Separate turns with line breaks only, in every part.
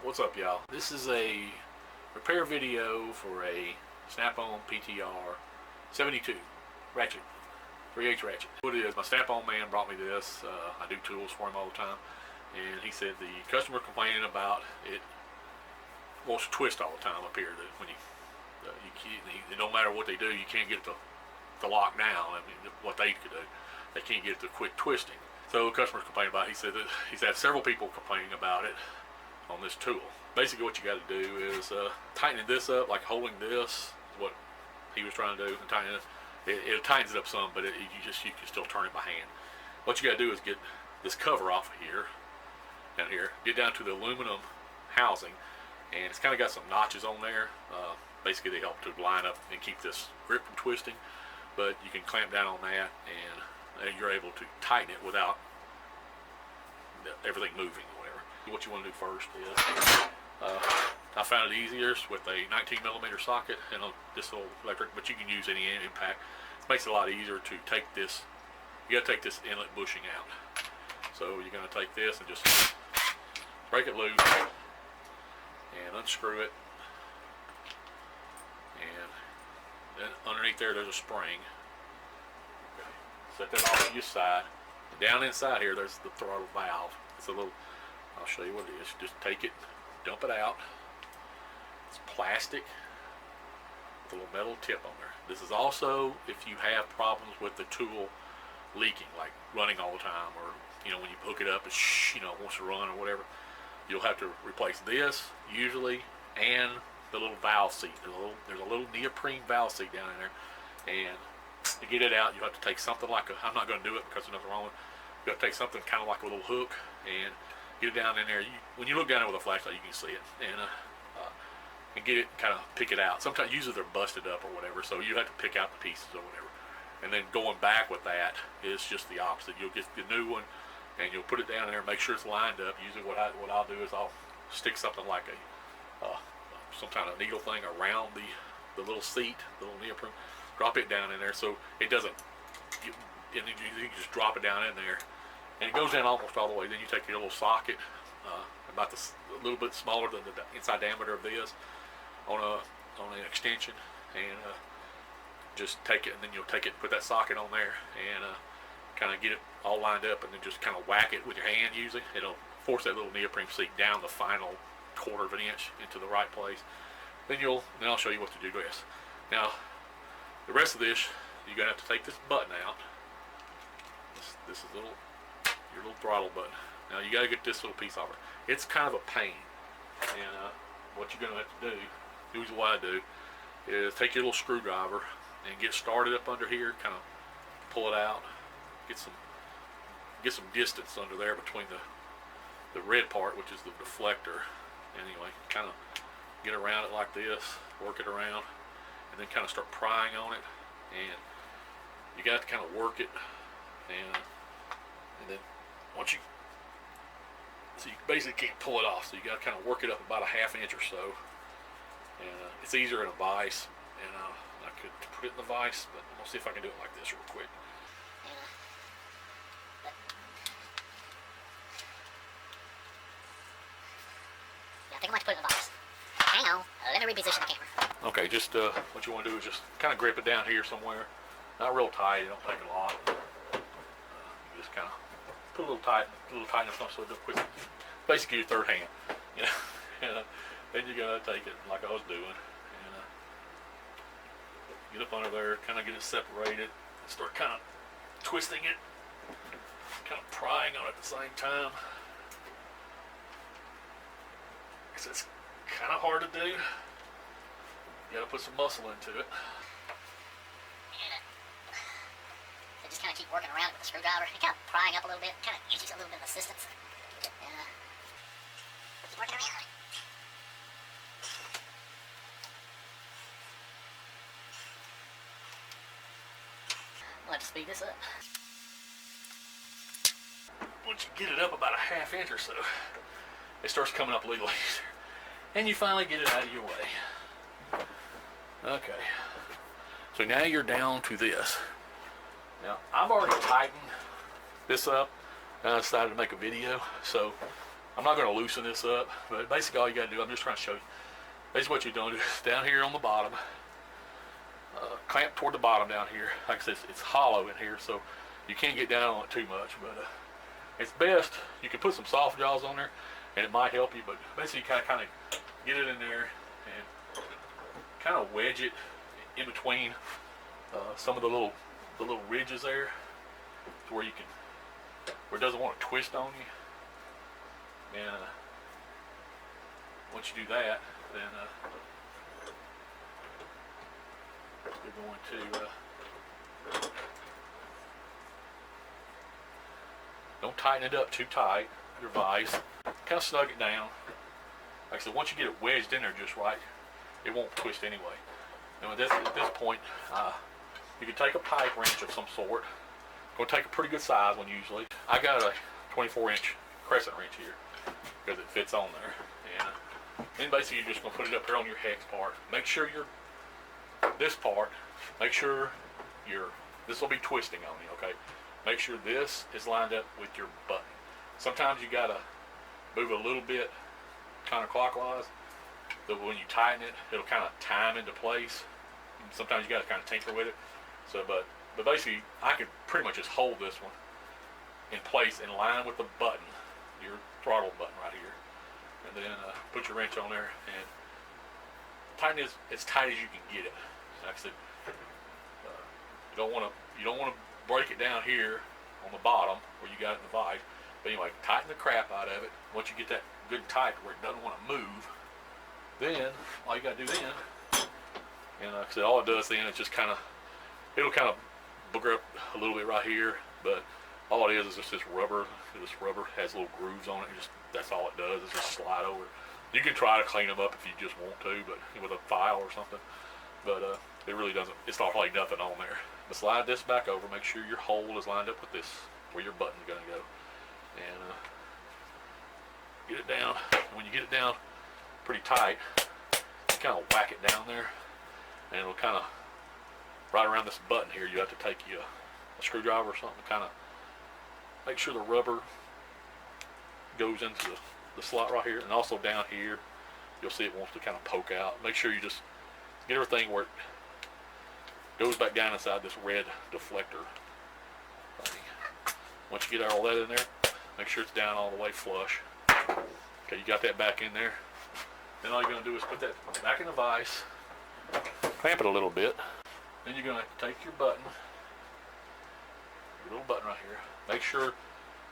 What's up, y'all? This is a repair video for a snap-on PTR72 Ratchet, 3/8 Ratchet. What it is, my snap-on man brought me this. I do tools for him all the time, and he said the customer complaining about it wants to twist all the time up here. That when it don't matter what they do, you can't get it to lock down. I mean, what they could do, they can't get it to quit twisting. So the customer's complaining about it. He said that he's had several people complaining about it on this tool. Basically what you got to do is tightening this up, like holding this, what he was trying to do, and tighten it tightens it up some, but you can still turn it by hand. What you got to do is get this cover off of here, down here, get down to the aluminum housing, and it's kind of got some notches on there. Basically they help to line up and keep this grip from twisting, but you can clamp down on that and you're able to tighten it without everything moving or whatever. What you want to do first is, I found it easiest with a 19mm socket and this little electric, but you can use any impact. It makes it a lot easier to take this. You got to take this inlet bushing out. So you're going to take this and just break it loose and unscrew it. And then underneath there's a spring. Okay. Set that off to your side. And down inside here, there's the throttle valve. It's a little. I'll show you what it is. Just take it, dump it out. It's plastic with a little metal tip on there. This is also if you have problems with the tool leaking, like running all the time, or when you hook it up, it wants to run or whatever. You'll have to replace this usually, and the little valve seat. There's a little neoprene valve seat down in there, and to get it out, you have to take something like I'm not going to do it because there's nothing wrong with it. You have to take something kind of like a little hook and get it down in there. When you look down there with a flashlight, you can see it, and get it, kind of pick it out. Sometimes usually they're busted up or whatever, so you have to pick out the pieces or whatever. And then going back with that is just the opposite. You'll get the new one, and you'll put it down there, make sure it's lined up. Usually what I'll do is I'll stick something like some kind of needle thing around the little seat, the little neoprene. Drop it down in there so it doesn't. And then you can just drop it down in there, and it goes in almost all the way. Then you take your little socket, about a little bit smaller than the inside diameter of this, on an extension, and just take it, and then you'll take it, put that socket on there, and kind of get it all lined up, and then just kind of whack it with your hand. Usually, it'll force that little neoprene seat down the final 1/4 of an inch into the right place. Then I'll show you what to do this. Now, the rest of this, you're gonna have to take this button out. This is your little throttle button. Now you gotta get this little piece off it. It's kind of a pain, and what you're gonna have to do, usually what I do, is take your little screwdriver and get started up under here, kind of pull it out, get some distance under there between the red part, which is the deflector. Anyway, kind of get around it like this, work it around, and then kind of start prying on it, and you got to kind of work it, and then once you basically can't pull it off, so you got to kind of work it up about a 1/2 inch or so, and it's easier in a vise, and I could put it in the vise, but I'm gonna see if I can do it like this real quick.
I think I might put it in the box. Hang on, let me reposition the camera.
Okay, just what you want to do is just kind of grip it down here somewhere. Not real tight, it don't take a lot. You just kind of put a little tightness on so it doesn't quit. Basically your third hand, and then you're gonna take it like I was doing, and get up under there, kind of get it separated, and start kind of twisting it, kind of prying on it at the same time. It's kind of hard to do. You gotta put some muscle into it.
So just kind of keep working around with the screwdriver, and kind of prying up a little bit, kind of gives you a little bit of assistance. Keep working around. I'll have to speed this up.
Once you get it up about a 1/2 inch or so, it starts coming up a little easier, and you finally get it out of your way. Okay, so now you're down to this. Now I've already tightened this up, and I decided to make a video, so I'm not going to loosen this up, but basically all you got to do, I'm just trying to show you. Basically what you're doing is down here on the bottom, clamp toward the bottom down here. Like I said, it's hollow in here, so you can't get down on it too much, but it's best, you can put some soft jaws on there, and it might help you, but basically you kind of get it in there and kind of wedge it in between some of the little ridges there, to where you can, where it doesn't want to twist on you. And once you do that, then you're going to don't tighten it up too tight, your vise. Kind of snug it down. Like I said, once you get it wedged in there just right, it won't twist anyway. And at this point, you can take a pipe wrench of some sort. Going to take a pretty good size one usually. I got a 24-inch crescent wrench here because it fits on there. And then basically you're just going to put it up here on your hex part. Make sure this part, make sure this will be twisting on you, okay? Make sure this is lined up with your button. Sometimes you got to move a little bit counterclockwise, so when you tighten it, it'll kind of time into place. And sometimes you got to kind of tinker with it. So, but basically, I could pretty much just hold this one in place in line with the button, your throttle button right here, and then put your wrench on there and tighten it as tight as you can get it. Like I said, you don't want to break it down here on the bottom where you got it in the vise. But anyway, tighten the crap out of it. Once you get that good tight where it doesn't want to move, then all you got to do then, and like I said, all it does then is just kind of, it'll kind of booger up a little bit right here, but all it is just this rubber. This rubber has little grooves on it. That's all it does. Is just slide over. You can try to clean them up if you just want to, but with a file or something. But it really doesn't. It's not like nothing on there. But slide this back over. Make sure your hole is lined up with this, where your button's going to go, and get it down. And when you get it down pretty tight, you kind of whack it down there, and it'll kind of right around this button here. You have to take a screwdriver or something to kind of make sure the rubber goes into the slot right here, and also down here you'll see it wants to kind of poke out. Make sure you just get everything where it goes back down inside this red deflector thing. Once you get all that in there, make sure it's down all the way flush. Okay, you got that back in there. Then all you're going to do is put that back in the vise, clamp it a little bit. Then you're going to take your button, your little button right here. Make sure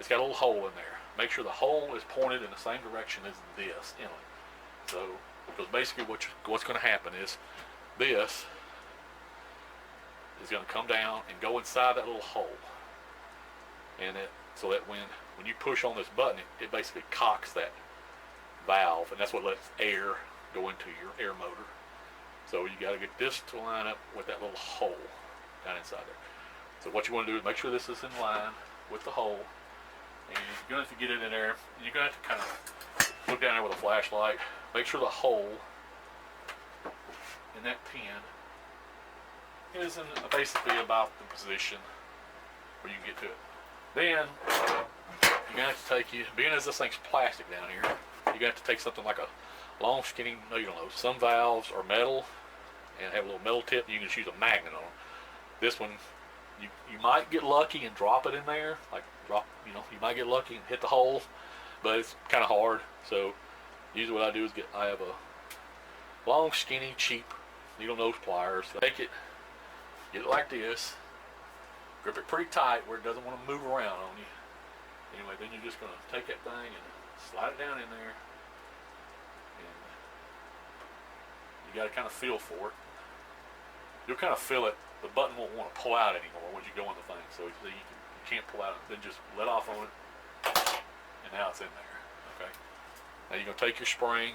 it's got a little hole in there. Make sure the hole is pointed in the same direction as this inlet. So, because basically what's going to happen is this is going to come down and go inside that little hole, and so that when you push on this button, it basically cocks that valve, and that's what lets air go into your air motor. So you got to get this to line up with that little hole down inside there. So what you want to do is make sure this is in line with the hole, and you're going to have to get it in there. You're going to have to kind of look down there with a flashlight. Make sure the hole in that pin is in basically about the position where you can get to it. Then you're going to have to take being as this thing's plastic down here, you're going to have to take something like a long skinny, no you don't know, some valves are metal and have a little metal tip, and you can just use a magnet on them. This one, you might get lucky and drop it in there, you might get lucky and hit the hole, but it's kind of hard. So usually what I do is I have a long skinny cheap needle nose pliers. Take it, get it like this, grip it pretty tight where it doesn't want to move around on you. Anyway, then you're just going to take that thing and slide it down in there, and you got to kind of feel for it. You'll kind of feel it. The button won't want to pull out anymore when you go in the thing, so you can't pull out. Then just let off on it, and now it's in there. Okay. Now you're going to take your spring,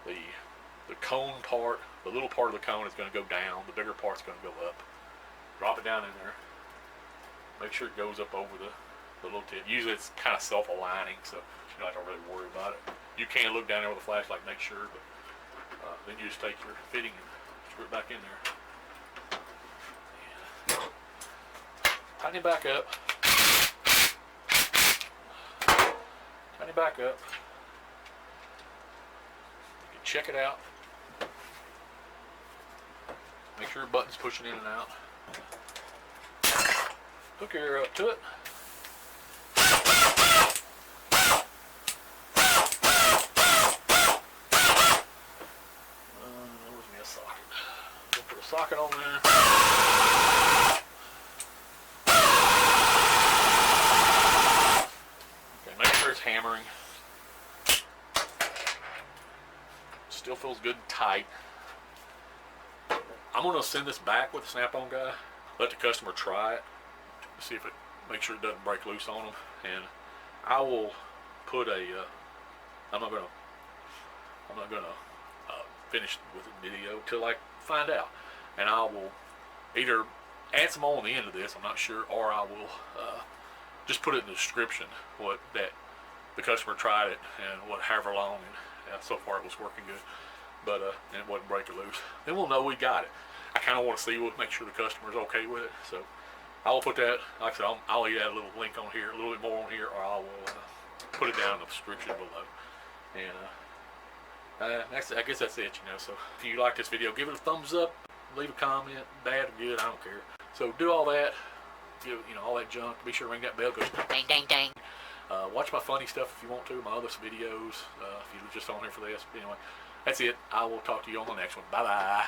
the cone part, the little part of the cone is going to go down, the bigger part's going to go up. Drop it down in there. Make sure it goes up over the little tip. Usually it's kind of self-aligning, so you don't have to really worry about it. You can look down there with a flashlight, make sure, but then you just take your fitting and screw it back in there. And tighten it back up. Tighten it back up. You can check it out. Make sure your button's pushing in and out. Hook your up to it. There's me a socket. We'll put a socket on there. Okay, make sure it's hammering. Still feels good and tight. I'm going to send this back with the snap-on guy. Let the customer try it. See if it, make sure it doesn't break loose on them. And I will put a, I'm not gonna finish with the video till I find out. And I will either add some more on the end of this, I'm not sure, or I will just put it in the description what that the customer tried it and what however long, and so far it was working good. But and it wasn't breaking loose. Then we'll know we got it. I kind of want to see, make sure the customer's okay with it. So I will put that, like I said, I'll either add a little link on here, a little bit more on here, or I will put it down in the description below. And I guess that's it, you know. So if you like this video, give it a thumbs up, leave a comment, bad or good, I don't care. So do all that, you know, all that junk. Be sure to ring that bell, goes ding, ding, ding. Watch my funny stuff if you want to, my other videos, if you're just on here for this. Anyway, that's it. I will talk to you on the next one. Bye-bye.